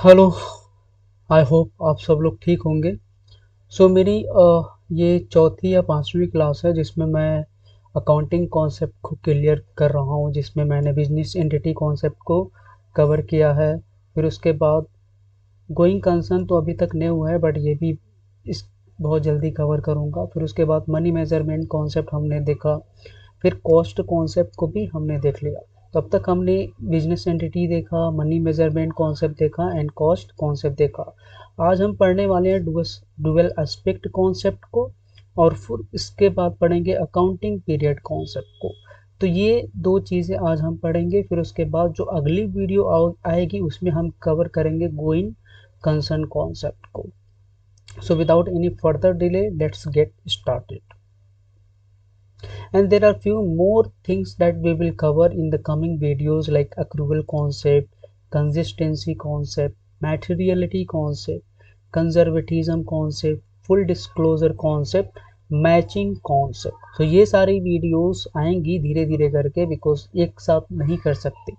Hello. I hope आप सब लोग ठीक होंगे। मेरी ये चौथी या पांचवी क्लास है जिसमें मैं अकाउंटिंग कॉन्सेप्ट को क्लियर कर रहा हूँ, जिसमें मैंने बिजनेस एंटिटी कॉन्सेप्ट को कवर किया है। फिर उसके बाद गोइंग कंसर्न तो अभी तक नहीं हुआ है, बट ये भी इस बहुत जल्दी कवर करूँगा। फिर उसके बाद मनी मेजरमेंट कॉन्सेप्ट हमने देखा। फिर कॉस्ट कॉन्सेप्ट को भी हमने देख लिया। तब तक हमने बिजनेस एंटिटी देखा, मनी मेजरमेंट कॉन्सेप्ट देखा एंड कॉस्ट कॉन्सेप्ट देखा। आज हम पढ़ने वाले हैं डुअल एस्पेक्ट कॉन्सेप्ट को, और फिर इसके बाद पढ़ेंगे अकाउंटिंग पीरियड कॉन्सेप्ट को। तो ये दो चीज़ें आज हम पढ़ेंगे। फिर उसके बाद जो अगली वीडियो आएगी उसमें हम कवर करेंगे गोइंग कंसर्न कॉन्सेप्ट को। So without any further delay, let's get started. And there are few more things that we will cover in the coming videos, like accrual concept, consistency concept, materiality concept, conservatism concept, full disclosure concept, matching concept. तो ये सारी videos आएंगी धीरे धीरे करके, because एक साथ नहीं कर सकते,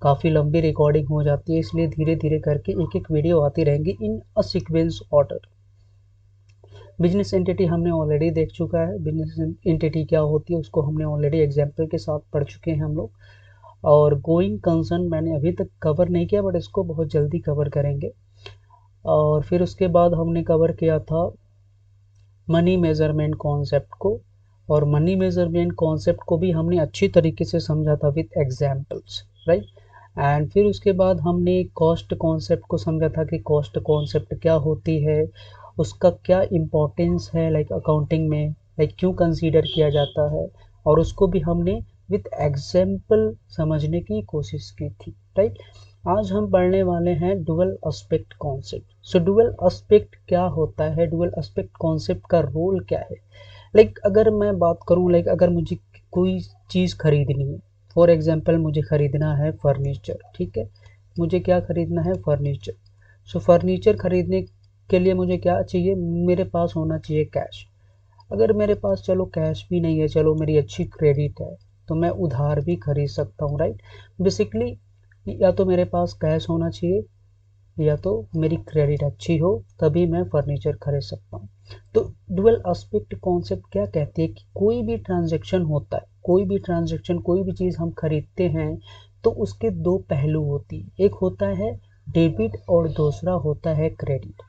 काफ़ी लंबी रिकॉर्डिंग हो जाती है, इसलिए धीरे धीरे करके एक एक वीडियो आती रहेंगी in a sequence order. Business entity हमने ऑलरेडी देख चुका है। बिजनेस एंटिटी क्या होती है उसको हमने ऑलरेडी एग्जाम्पल के साथ पढ़ चुके हैं हम लोग। और गोइंग कंसर्न मैंने अभी तक कवर नहीं किया, बट इसको बहुत जल्दी कवर करेंगे। और फिर उसके बाद हमने कवर किया था मनी मेजरमेंट कॉन्सेप्ट को, और मनी मेजरमेंट कॉन्सेप्ट को भी हमने अच्छी तरीके से समझा था विथ एग्जाम्पल्स, राइट। एंड फिर उसके बाद हमने कॉस्ट कॉन्सेप्ट को समझा था कि कॉस्ट कॉन्सेप्ट क्या होती है, उसका क्या इम्पोर्टेंस है लाइक अकाउंटिंग में, लाइक क्यों कंसीडर किया जाता है, और उसको भी हमने विथ एग्जाम्पल समझने की कोशिश की थी, राइट। आज हम पढ़ने वाले हैं डुअल एस्पेक्ट कॉन्सेप्ट। सो डुअल एस्पेक्ट क्या होता है, डुअल एस्पेक्ट कॉन्सेप्ट का रोल क्या है। लाइक अगर मैं बात करूं, लाइक अगर मुझे कोई चीज़ खरीदनी है, फॉर एग्जांपल मुझे खरीदना है फर्नीचर, ठीक है। मुझे क्या खरीदना है, फर्नीचर। सो फर्नीचर खरीदने के लिए मुझे क्या चाहिए, मेरे पास होना चाहिए कैश। अगर मेरे पास चलो कैश भी नहीं है, चलो मेरी अच्छी क्रेडिट है, तो मैं उधार भी खरीद सकता हूँ, राइट। बेसिकली या तो मेरे पास कैश होना चाहिए, या तो मेरी क्रेडिट अच्छी हो, तभी मैं फर्नीचर खरीद सकता हूँ। तो डुअल एस्पेक्ट कॉन्सेप्ट क्या कहती है कि कोई भी ट्रांजैक्शन होता है, कोई भी ट्रांजैक्शन, कोई भी चीज़ हम खरीदते हैं तो उसके दो पहलू होती है, एक होता है डेबिट और दूसरा होता है क्रेडिट,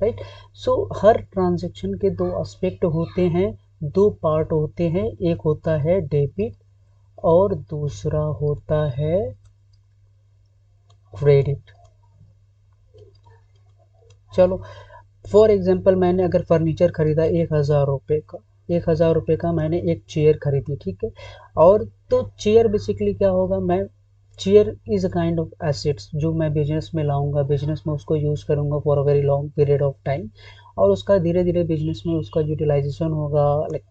राइट। सो हर ट्रांजैक्शन के दो एस्पेक्ट होते हैं, दो पार्ट होते हैं, एक होता है डेबिट और दूसरा होता है क्रेडिट। चलो फॉर एग्जांपल मैंने अगर फर्नीचर खरीदा 1,000 रुपये का, 1,000 रुपये का मैंने एक चेयर खरीदी, ठीक है। और तो चेयर बेसिकली क्या होगा, मैं chair is a kind of assets जो मैं बिजनेस में लाऊंगा, बिजनेस में उसको यूज़ करूंगा for a very long period of time, और उसका धीरे धीरे बिजनेस में उसका यूटिलाइजेशन होगा, लाइक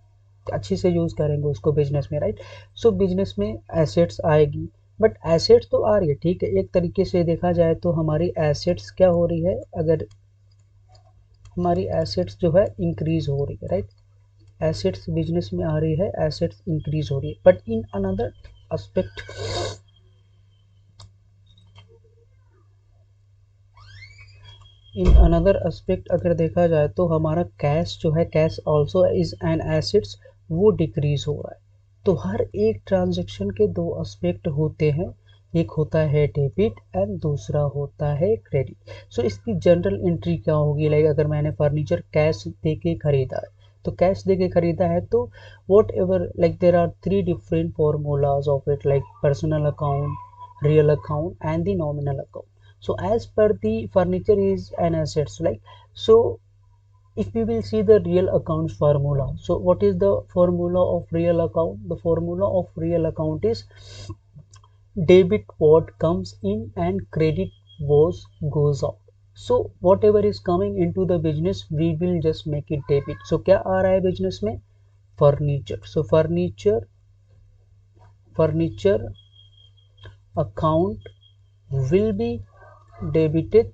अच्छी से यूज़ करेंगे उसको बिजनेस में, राइट। सो बिजनेस में एसेट्स आएगी, बट एसेट्स तो आ रही है, ठीक है। एक तरीके से देखा जाए तो हमारी एसेट्स क्या हो रही है, अगर हमारी एसेट्स जो है इंक्रीज हो रही है, राइट। एसेट्स बिजनेस में आ रही है, एसेट्स इंक्रीज हो रही है, बट इन अनदर एस्पेक्ट, अगर देखा जाए तो हमारा कैश जो है, cash also is an assets, वो डिक्रीज हो रहा है। तो हर एक ट्रांजेक्शन के दो एस्पेक्ट होते हैं, एक होता है डेबिट एंड दूसरा होता है क्रेडिट। सो इसकी जनरल एंट्री क्या होगी, लाइक अगर मैंने फर्नीचर कैश दे के खरीदा है, तो कैश दे के खरीदा है तो whatever, like there are three different formulas of it, like personal account, real account and the nominal account. So as per the furniture is an assets, like, so if we will see the real accounts formula, so what is the formula of real account, the formula of real account is debit what comes in and credit what goes out. So whatever is coming into the business we will just make it debit. So क्या आ रहा है business में, furniture. So furniture account will be debited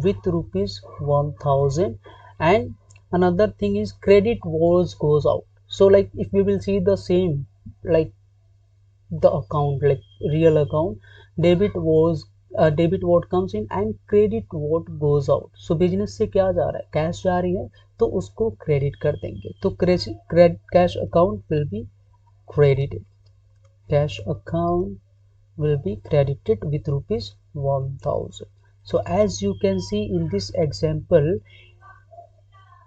with rupees 1000, and another thing is credit was goes out. So like if we will see the same, like the account, like real account, debit was debit what comes in and credit what goes out. So business से क्या जा रहा है, cash जा रही है, तो उसको क्रेडिट कर देंगे, तो cash account will B credited, cash account will be credited with rupees 1000. So as you can see in this example,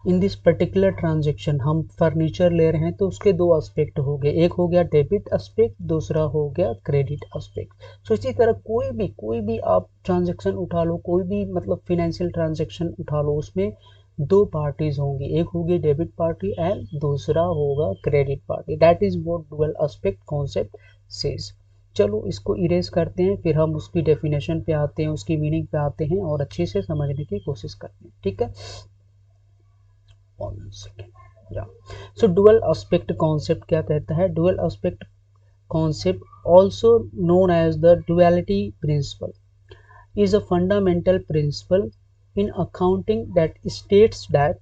in this particular transaction हम फर्नीचर ले रहे हैं तो उसके दो एस्पेक्ट हो गए, एक हो गया डेबिट एस्पेक्ट, दूसरा हो गया क्रेडिट एस्पेक्ट। सो इसी तरह कोई भी आप ट्रांजेक्शन उठा लो, कोई भी मतलब फिनेंशियल ट्रांजेक्शन उठा लो, उसमें दो पार्टीज होंगी, एक होगी डेबिट पार्टी एंड दूसरा होगा credit party. That is what dual aspect concept says. चलो इसको इरेज करते हैं, फिर हम उसकी डेफिनेशन पे आते हैं, उसकी मीनिंग पे आते हैं और अच्छे से समझने की कोशिश करते हैं, ठीक है। 1 second, yeah. So dual aspect concept क्या कहता है, dual aspect concept also known as the duality principle is a fundamental principle in accounting that states that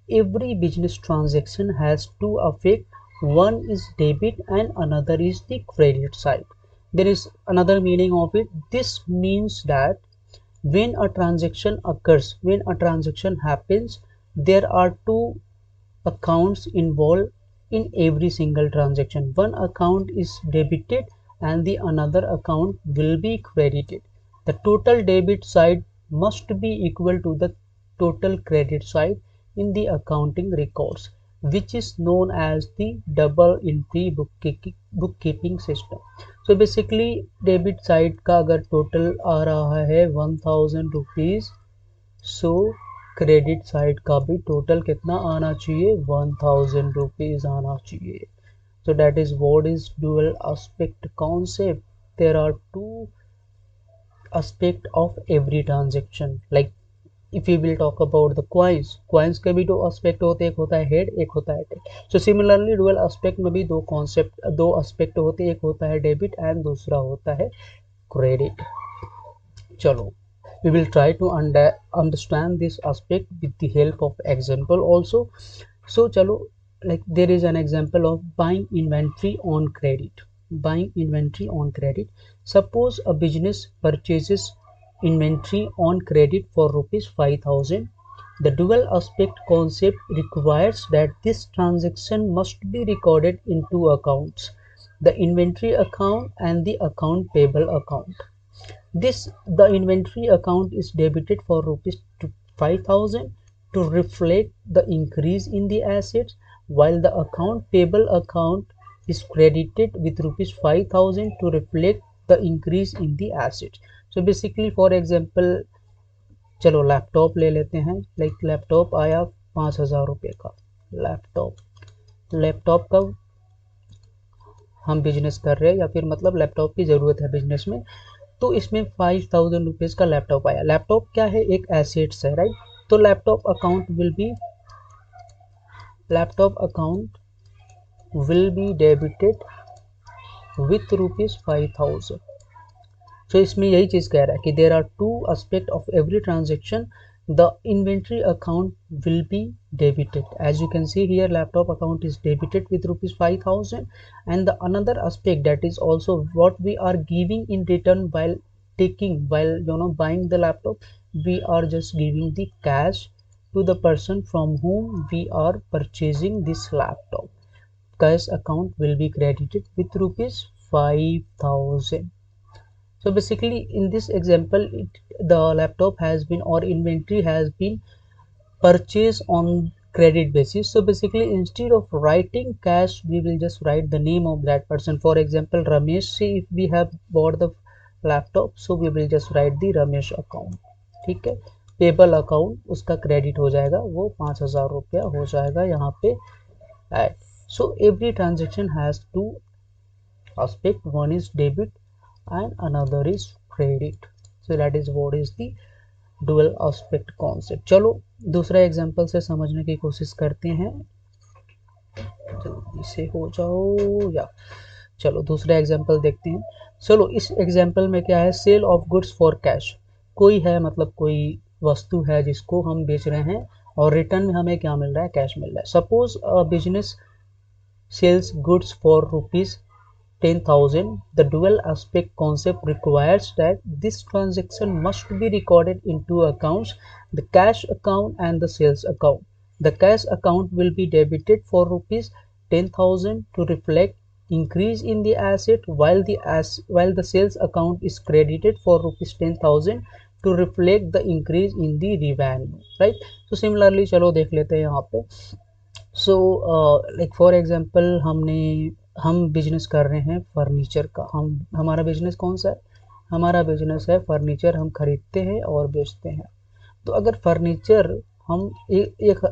every business transaction has two effects, one is debit and another is the credit side. There is another meaning of it. This means that when a transaction occurs, when a transaction happens, there are two accounts involved in every single transaction. One account is debited and the another account will be credited. The total debit side must be equal to the total credit side in the accounting records, which is known as the double entry bookkeeping system. So basically debit side का अगर total आ रहा है 1000 rupees, सो credit side का भी total कितना आना चाहिए, 1000 rupees आना चाहिए। so that is what is dual aspect concept. There are two aspect of every transaction, like if we will talk about the coins के भी दो aspect होते हैं, एक होता है head, एक होता है tail. so similarly dual aspect में भी दो aspect होते हैं, एक होता है debit and दूसरा होता है credit. चलो we will try to understand this aspect with the help of example also. So chalo, like there is an example of buying inventory on credit. Buying inventory on credit, suppose a business purchases inventory on credit for rupees 5000. The dual aspect concept requires that this transaction must be recorded in two accounts, the inventory account and the account payable account. The inventory account is debited for rupees 5000 to reflect the increase in the assets, while the account payable account is credited with rupees 5000 to reflect the increase in the assets. So basically for example, चलो laptop ले लेते हैं, like laptop आया 5000 रुपये का laptop का हम business कर रहे हैं या फिर मतलब लैपटॉप की ज़रूरत है बिजनेस में, तो इसमें 5000 रुपीज़ का लैपटॉप आया। लैपटॉप क्या है, एक एसेट्स है, राइट। तो laptop account will be debited with rupees 5000। So इसमें यही चीज़ कह रहा है कि there are two aspect of every transaction, the inventory account will be debited. As you can see here, laptop account is debited with rupees 5000, and the another aspect, that is also what we are giving in return while buying the laptop, we are just giving the cash to the person from whom we are purchasing this laptop. Cash account will be credited with rupees 5000. So basically in this example, the laptop has been or inventory has been purchased on credit basis. So basically instead of writing cash, we will just write the name of that person. For example, Ramesh, see if we have bought the laptop, so we will just write the Ramesh account. ठीक है, payable account उसका credit हो जाएगा, वो 5000 रुपया हो जाएगा यहाँ पे add. So every transaction has two aspect, one is debit and another is credit. So that is what is the dual aspect concept. चलो दूसरा एग्जांपल से समझने की कोशिश करते हैं, जल्दी से हो जाओ या चलो दूसरा एग्जांपल देखते हैं. चलो इस एग्जांपल में क्या है, sale of goods for cash. कोई है मतलब कोई वस्तु है जिसको हम बेच रहे हैं और रिटर्न में हमें क्या मिल रहा है, कैश मिल रहा है. Suppose business sales goods for rupees 10,000. The dual aspect concept requires that this transaction must be recorded in two accounts, the cash account and the sales account. The cash account will be debited for rupees 10,000 to reflect increase in the asset, while the sales account is credited for rupees 10,000 to reflect the increase in the revenue, right? So similarly चलो देख लेते हैं यहाँ पे. So like for example हम business कर रहे हैं फर्नीचर का. हमारा बिजनेस कौन सा है? हमारा बिजनेस है फर्नीचर. हम खरीदते हैं और बेचते हैं. तो अगर फर्नीचर हम एक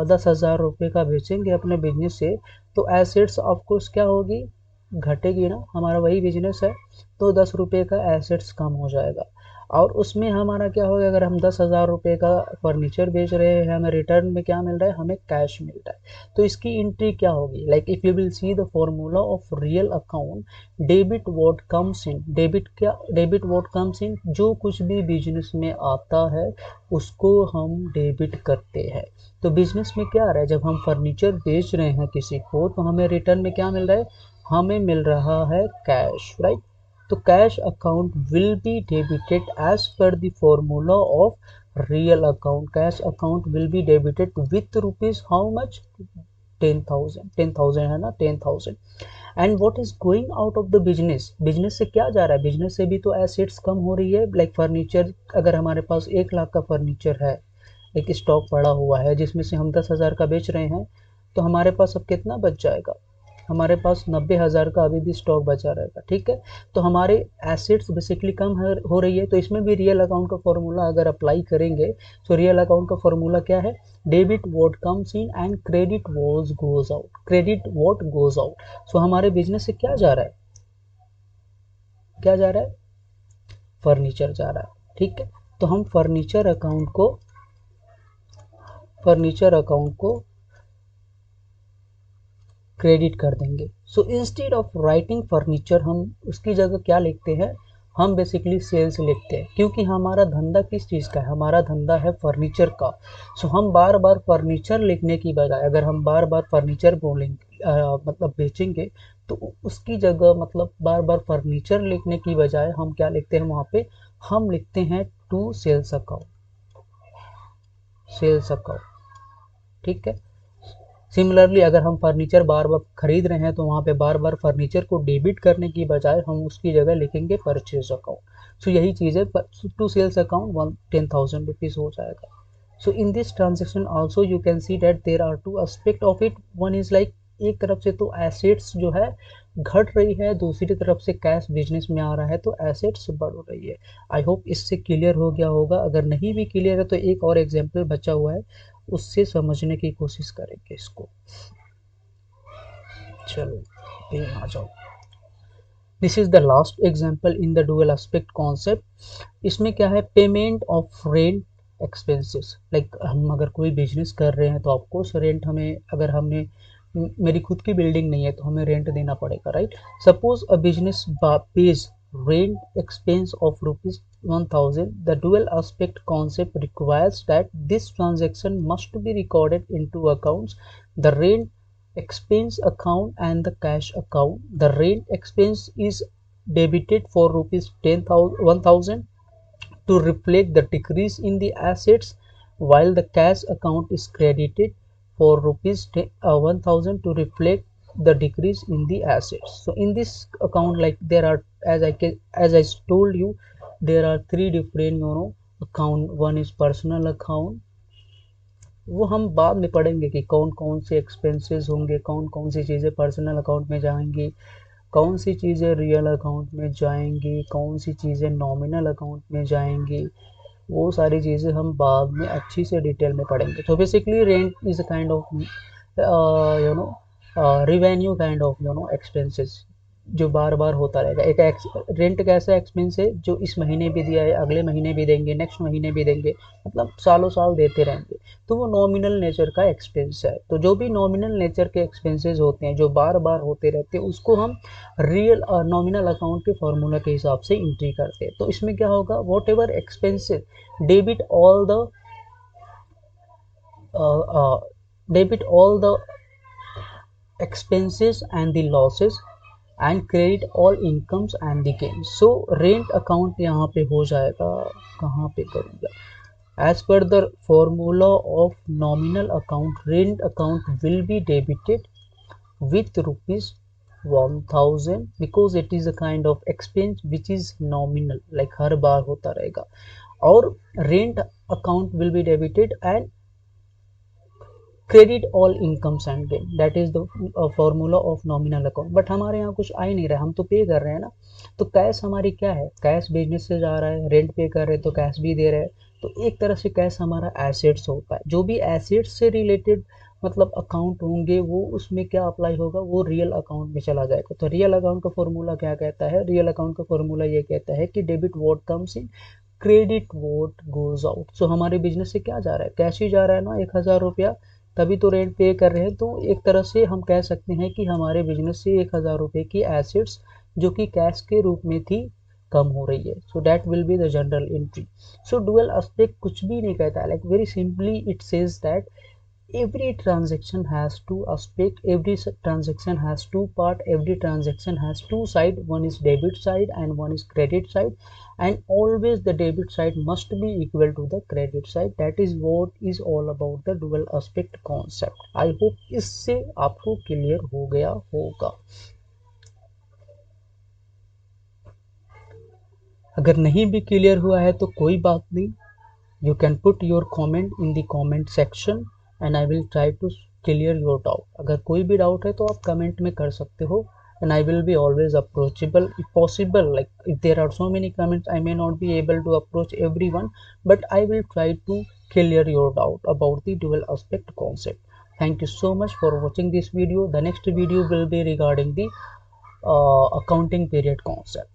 10,000 रुपये का बेचेंगे अपने बिजनेस से, तो एसेट्स ऑफकोर्स क्या होगी? घटेगी ना. हमारा वही बिजनेस है तो 10 रुपये का एसेट्स कम हो जाएगा. और उसमें हमारा क्या होगा? अगर हम 10,000 रुपये का फर्नीचर बेच रहे हैं, हमें रिटर्न में क्या मिल रहा है? हमें कैश मिल रहा है. तो इसकी एंट्री क्या होगी? Like if you will see the formula of real account, debit what comes in. Debit what comes इन, जो कुछ भी बिजनेस में आता है उसको हम डेबिट करते हैं. तो बिजनेस में क्या आ रहा है? जब हम फर्नीचर बेच रहे हैं किसी को, तो हमें रिटर्न में क्या मिल रहा है? हमें मिल रहा है कैश, राइट? तो cash account will be debited as per the formula of real account. Cash account will be debited with rupees how much? 10,000 है ना, 10,000. And what is going out of the business? Business से क्या जा रहा है? Business से भी तो एसेट्स कम हो रही है. लाइक फर्नीचर, अगर हमारे पास 1 लाख का फर्नीचर है, एक स्टॉक पड़ा हुआ है जिसमें से हम 10,000 का बेच रहे हैं, तो हमारे पास अब कितना बच जाएगा? हमारे पास 90,000 का अभी भी स्टॉक बचा रहेगा. ठीक है, तो हमारे एसेट्स बेसिकली कम हो रही है. तो इसमें भी रियल अकाउंट का फॉर्मूला अगर अप्लाई करेंगे, तो रियल अकाउंट का फॉर्मूला क्या है? Debit what comes in and credit what goes out. Credit what goes out. So हमारे बिजनेस से क्या जा रहा है? क्या जा रहा है? फर्नीचर जा रहा है. ठीक है, तो हम फर्नीचर अकाउंट को क्रेडिट कर देंगे. So instead of writing furniture, हम उसकी जगह क्या लिखते हैं? हम बेसिकली सेल्स लिखते हैं, क्योंकि हमारा धंधा किस चीज़ का है? हमारा धंधा है फर्नीचर का. सो हम बार बार फर्नीचर लिखने की बजाय, अगर हम बार बार फर्नीचर बोलेंगे मतलब बेचेंगे, तो उसकी जगह मतलब बार बार फर्नीचर लिखने की बजाय हम क्या लिखते हैं वहाँ पे? हम लिखते हैं to sales account. Sales account. ठीक है. सिमिलरली अगर हम फर्नीचर बार बार खरीद रहे हैं, तो वहाँ पे बार बार फर्नीचर को डेबिट करने की बजाय हम उसकी जगह लिखेंगे परचेज अकाउंट. सो यही चीज़ है. टू सेल्स अकाउंट 10,000 रुपीज़ हो जाएगा. So in this transaction also you can see that there are two aspect of it. One is like, एक तरफ से तो एसेट्स जो है घट रही है, दूसरी तरफ से कैश बिजनेस में आ रहा है तो एसेट्स बढ़ रही है. आई होप इससे क्लियर हो गया होगा. अगर नहीं भी क्लियर है तो एक और एग्जाम्पल बचा हुआ है, उससे समझने की कोशिश करेंगे इसको. चलो ये आ जाओ. This is the last example in the dual aspect concept. इसमें क्या है? Payment of rent expenses. Like हम अगर कोई बिजनेस कर रहे हैं तो ऑफकोर्स रेंट हमें, अगर हमने मेरी खुद की बिल्डिंग नहीं है तो हमें रेंट देना पड़ेगा, right? Suppose a business page rent expense of rupees 1,000. The dual aspect concept requires that this transaction must be recorded in two accounts, the rent expense account and the cash account. The rent expense is debited for rupees 1,000 to reflect the decrease in the assets, while the cash account is credited for rupees 1,000 to reflect the decrease in the assets. So in this account, like there are, as I told you, there are three different account. One is personal account. वो हम बाद में पढ़ेंगे कि कौन कौन से expenses होंगे, कौन कौन सी चीज़ें पर्सनल अकाउंट में जाएंगी, कौन सी चीज़ें रियल अकाउंट में जाएंगी, कौन सी चीज़ें नॉमिनल अकाउंट में जाएंगी. वो सारी चीज़ें हम बाद में अच्छी से डिटेल में पढ़ेंगे. तो basically rent is a kind of revenue kind of expenses जो बार बार होता रहेगा. एक रेंट का ऐसा एक्सपेंस है जो इस महीने भी दिया है, अगले महीने भी देंगे, नेक्स्ट महीने भी देंगे, मतलब सालों साल देते रहेंगे. तो वो नॉमिनल नेचर का एक्सपेंस है. तो जो भी नॉमिनल नेचर के एक्सपेंसेस होते हैं जो बार बार होते रहते हैं, उसको हम रियल नॉमिनल अकाउंट के फॉर्मूला के हिसाब से एंट्री करते हैं. तो इसमें क्या होगा? What ever expenses, debit all the debit all the expenses and the losses and credit all incomes and the gain. So rent account यहाँ पे हो जाएगा, कहाँ पे करूँगा, as per the formula of nominal account, rent account will be debited with rupees 1000 because it is a kind of expense which is nominal, like हर बार होता रहेगा। और rent account will be debited and credit all incomes and gain, that is the formula of nominal account. But हमारे यहाँ कुछ आ ही नहीं रहा है, हम तो पे कर रहे हैं ना। तो कैश हमारी क्या है, कैश बिजनेस से जा रहा है, रेंट पे कर रहे हैं तो कैश भी दे रहे हैं, तो एक तरह से कैश हमारा एसेट्स होता है। जो भी एसेट्स से रिलेटेड मतलब अकाउंट होंगे वो उसमें क्या अप्लाई होगा, वो रियल अकाउंट में चला जाएगा। तो रियल अकाउंट का फॉर्मूला क्या कहता है, रियल अकाउंट का फॉर्मूला ये कहता है कि debit what comes in, credit what goes out. So हमारे बिजनेस से क्या जा रहा है, कैश ही जा रहा है ना, 1000 रुपया, तभी तो रेंट पे कर रहे हैं। तो एक तरह से हम कह सकते हैं कि हमारे बिजनेस से 1000 रुपये की एसेट्स जो कि कैश के रूप में थी कम हो रही है। So that will be the general entry. So dual aspect कुछ भी नहीं कहता है, like very simply it says that every transaction has two aspect, every transaction has two part, every transaction has two side, one is debit side and one is credit side, and always the debit side must be equal to the credit side. That is what is all about the dual aspect concept. I hope इससे आपको clear हो गया होगा। अगर नहीं भी clear हुआ है तो कोई बात नहीं, you can put your comment in the comment section and I will try to clear your doubt. अगर कोई भी डाउट है तो आप कमेंट में कर सकते हो and I will be always approachable if possible. Like if there are so many comments I may not be able to approach everyone, but I will try to clear your doubt about the dual aspect concept. Thank you so much for watching this video. The next video will be regarding the accounting period concept.